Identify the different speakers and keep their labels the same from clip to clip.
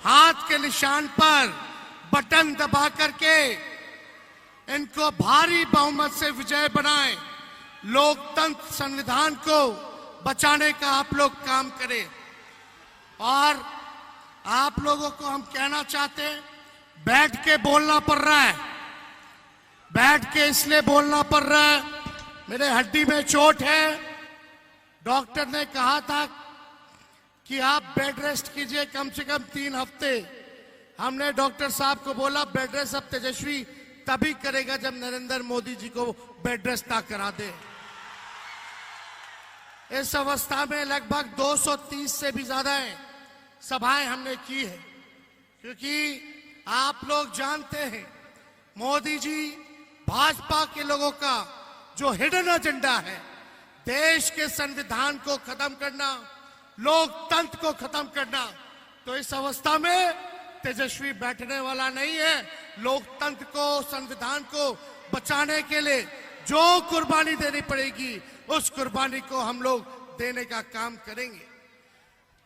Speaker 1: हाथ के निशान पर बटन दबा करके इनको भारी बहुमत से विजय बनाएं। लोकतंत्र संविधान को बचाने का आप लोग काम करें। और आप लोगों को हम कहना चाहते हैं, बैठ के बोलना पड़ रहा है, बैठ के इसलिए बोलना पड़ रहा है, मेरे हड्डी में चोट है। डॉक्टर ने कहा था कि आप बेड रेस्ट कीजिए कम से कम 3 हफ्ते। हमने डॉक्टर साहब को बोला बेड रेस्ट अब तेजस्वी तभी करेगा जब नरेंद्र मोदी जी को बेड रेस्ट ना करा दे। इस अवस्था में लगभग 230 से भी ज्यादा सभाएं हमने की है, क्योंकि आप लोग जानते हैं मोदी जी भाजपा के लोगों का जो हिडन एजेंडा है, देश के संविधान को खत्म करना, लोकतंत्र को खत्म करना। तो इस अवस्था में तेजस्वी बैठने वाला नहीं है। लोकतंत्र को, संविधान को बचाने के लिए जो कुर्बानी देनी पड़ेगी उस कुर्बानी को हम लोग देने का काम करेंगे।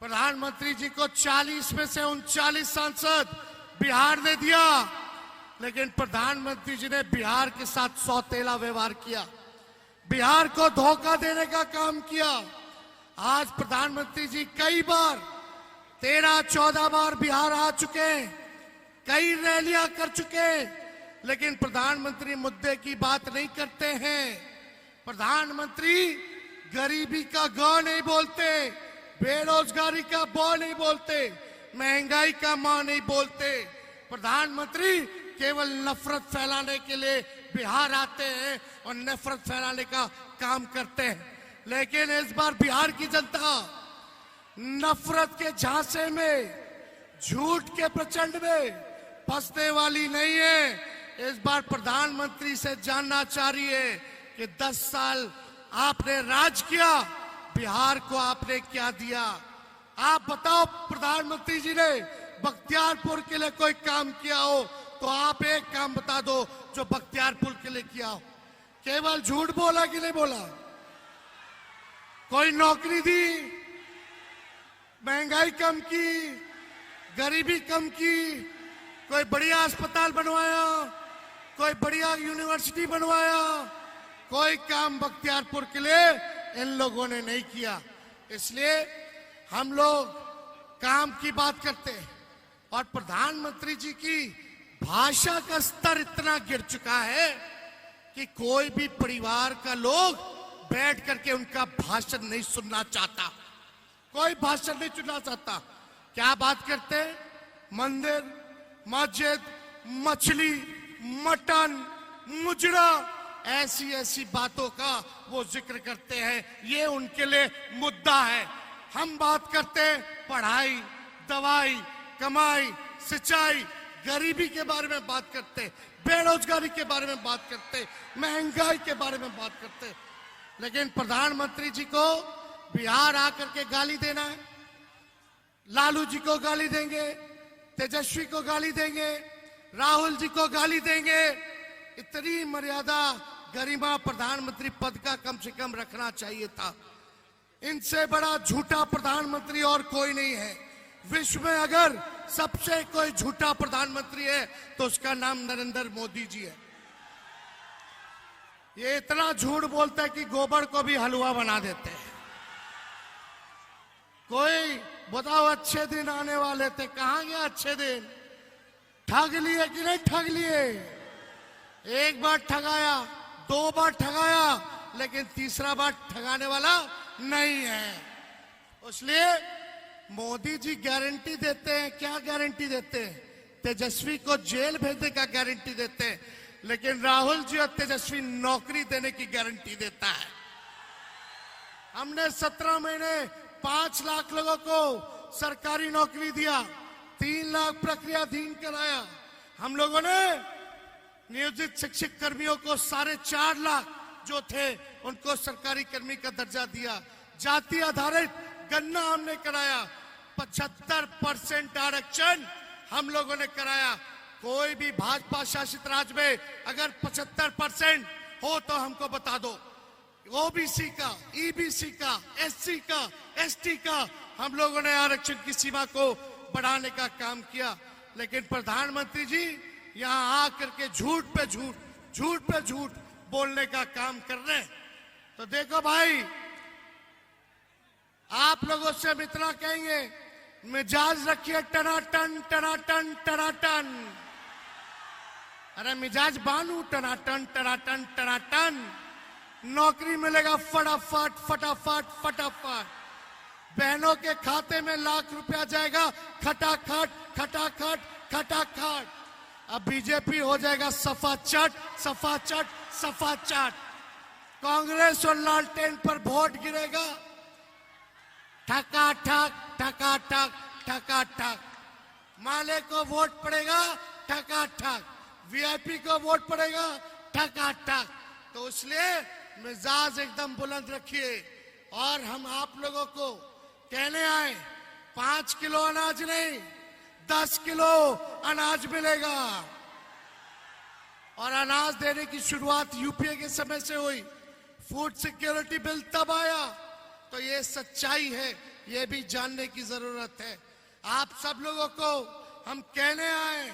Speaker 1: प्रधानमंत्री जी को 40 में से 39 सांसद बिहार ने दिया, लेकिन प्रधानमंत्री जी ने बिहार के साथ सौतेला व्यवहार किया, बिहार को धोखा देने का काम किया। आज प्रधानमंत्री जी कई बार 13-14 बार बिहार आ चुके हैं, कई रैलियां कर चुके हैं, लेकिन प्रधानमंत्री मुद्दे की बात नहीं करते हैं। प्रधानमंत्री गरीबी का ग नहीं बोलते, बेरोजगारी का ब नहीं बोलते, महंगाई का म नहीं बोलते। प्रधानमंत्री केवल नफरत फैलाने के लिए बिहार आते हैं और नफरत फैलाने का काम करते हैं। लेकिन इस बार बिहार की जनता नफरत के झांसे में, झूठ के प्रचंड में फंसने वाली नहीं है। इस बार प्रधानमंत्री से जानना चाह रही है कि 10 साल आपने राज किया, बिहार को आपने क्या दिया। आप बताओ, प्रधानमंत्री जी ने बख्तियारपुर के लिए कोई काम किया हो तो आप एक काम बता दो जो बख्तियारपुर के लिए किया हो। केवल झूठ बोला कि नहीं बोला? कोई नौकरी दी, महंगाई कम की, गरीबी कम की, कोई बढ़िया अस्पताल बनवाया, कोई बढ़िया यूनिवर्सिटी बनवाया, कोई काम बख्तियारपुर के लिए इन लोगों ने नहीं किया। इसलिए हम लोग काम की बात करते हैं। और प्रधानमंत्री जी की भाषा का स्तर इतना गिर चुका है कि कोई भी परिवार का लोग बैठ करके उनका भाषण नहीं सुनना चाहता, कोई भाषण नहीं सुनना चाहता। क्या बात करते हैं? मंदिर, मस्जिद, मछली, मटन, मुजरा, ऐसी ऐसी बातों का वो जिक्र करते हैं। ये उनके लिए मुद्दा है। हम बात करते हैं पढ़ाई, दवाई, कमाई, सिंचाई, गरीबी के बारे में बात करते, बेरोजगारी के बारे में बात करते, महंगाई के बारे में बात करते। लेकिन प्रधानमंत्री जी को बिहार आकर के गाली देना है, लालू जी को गाली देंगे, तेजस्वी को गाली देंगे, राहुल जी को गाली देंगे। इतनी मर्यादा, गरिमा प्रधानमंत्री पद का कम से कम रखना चाहिए था। इनसे बड़ा झूठा प्रधानमंत्री और कोई नहीं है। विश्व में अगर सबसे कोई झूठा प्रधानमंत्री है तो उसका नाम नरेंद्र मोदी जी है। ये इतना झूठ बोलता है कि गोबर को भी हलवा बना देते हैं। कोई बताओ, अच्छे दिन आने वाले थे, कहां गया अच्छे दिन? ठग लिए कि नहीं ठग लिए? एक बार ठगाया, 2 बार ठगाया, लेकिन तीसरा बार ठगाने वाला नहीं है। इसलिए मोदी जी गारंटी देते हैं। क्या गारंटी देते हैं? तेजस्वी को जेल भेजने का गारंटी देते हैं, लेकिन राहुल जी और तेजस्वी नौकरी देने की गारंटी देता है। हमने 17 महीने 5 लाख लोगों को सरकारी नौकरी दिया, 3 लाख प्रक्रियाधीन कराया। हम लोगों ने नियोजित शिक्षक कर्मियों को 4.5 लाख जो थे उनको सरकारी कर्मी का दर्जा दिया। जाति आधारित गणना हमने कराया, 75% आरक्षण हम लोगों ने कराया। कोई भी भाजपा शासित राज्य में अगर 75% हो तो हमको बता दो। ओबीसी का, ईबीसी का, एससी का, एसटी का हम लोगों ने आरक्षण की सीमा को बढ़ाने का काम किया। लेकिन प्रधानमंत्री जी यहाँ आकर के झूठ पे झूठ बोलने का काम कर रहे हैं। तो देखो भाई, आप लोगों से हम इतना कहेंगे, मिजाज रखिए टनाटन टनाटन टनाटन। अरे मिजाज बानू टनाटन टनाटन टनाटन। नौकरी मिलेगा फटाफट फटाफट फटाफट। बहनों के खाते में लाख रुपया जाएगा खटाखट खटाखट खटाखट। अब बीजेपी हो जाएगा सफा चट सफा चट सफा चट। कांग्रेस और लालटेन पर वोट गिरेगा ठका ठक ठका ठक ठका ठक। माले को वोट पड़ेगा ठका ठक, वीआईपी को वोट पड़ेगा ठका ठक। तो इसलिए मिजाज एकदम बुलंद रखिए। और हम आप लोगों को कहने आए, 5 किलो अनाज नहीं 10 किलो अनाज मिलेगा। और अनाज देने की शुरुआत यूपीए के समय से हुई। फूड सिक्योरिटी बिल तब आया। तो ये सच्चाई है, ये भी जानने की जरूरत है। आप सब लोगों को हम कहने आए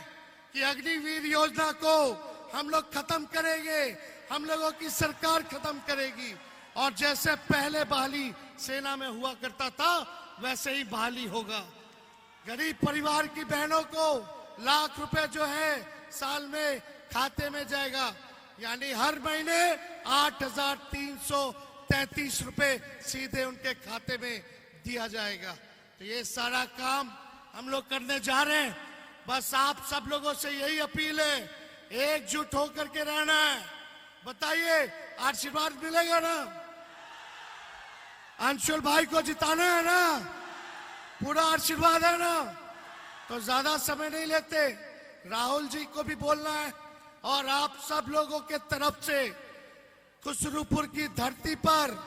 Speaker 1: कि अग्निवीर योजना को हम लोग खत्म करेंगे, हम लोगों की सरकार खत्म करेगी। और जैसे पहले बहाली सेना में हुआ करता था वैसे ही बहाली होगा। गरीब परिवार की बहनों को लाख रुपए जो है साल में खाते में जाएगा, यानी हर महीने 8,333 रुपए सीधे उनके खाते में दिया जाएगा। तो ये सारा काम हम लोग करने जा रहे हैं। बस आप सब लोगों से यही अपील है, एकजुट होकर के रहना है। बताइए, आशीर्वाद मिलेगा ना? अंशुल भाई को जिताना है ना? पूरा आशीर्वाद है ना? तो ज्यादा समय नहीं लेते, राहुल जी को भी बोलना है। और आप सब लोगों के तरफ से खुसरूपुर की धरती पर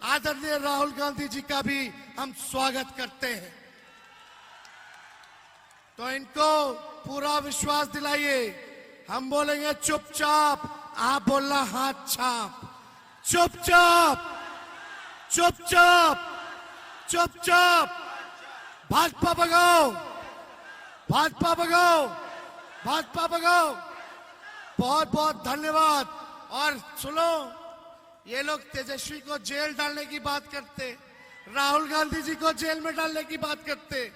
Speaker 1: आदरणीय राहुल गांधी जी का भी हम स्वागत करते हैं। तो इनको पूरा विश्वास दिलाइए। हम बोलेंगे चुपचाप, आप बोलना हाथ छाप। चुपचाप चुपचाप चुपचाप। भाजपा भगाओ, भाजपा भगाओ, भाजपा भगाओ। बहुत बहुत धन्यवाद। और सुनो, ये लोग तेजस्वी को जेल डालने की बात करते, राहुल गांधी जी को जेल में डालने की बात करते।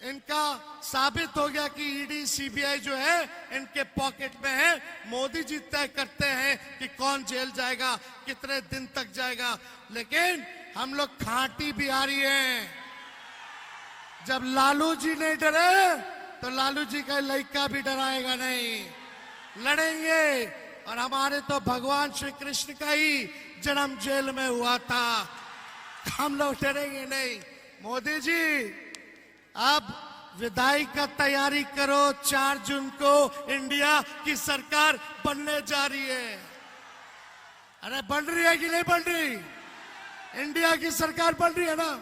Speaker 1: इनका साबित हो गया कि ईडी सीबीआई जो है इनके पॉकेट में है। मोदी जी तय करते हैं कि कौन जेल जाएगा, कितने दिन तक जाएगा। लेकिन हम लोग खांटी बिहारी हैं। जब लालू जी नहीं डरे तो लालू जी का लड़का भी डराएगा नहीं। लड़ेंगे। और हमारे तो भगवान श्री कृष्ण का ही जन्म जेल में हुआ था, हम लोग डरेंगे नहीं। मोदी जी अब विदाई का तैयारी करो। 4 जून को इंडिया की सरकार बनने जा रही है। अरे बन रही है कि नहीं बन रही? इंडिया की सरकार बन रही है ना?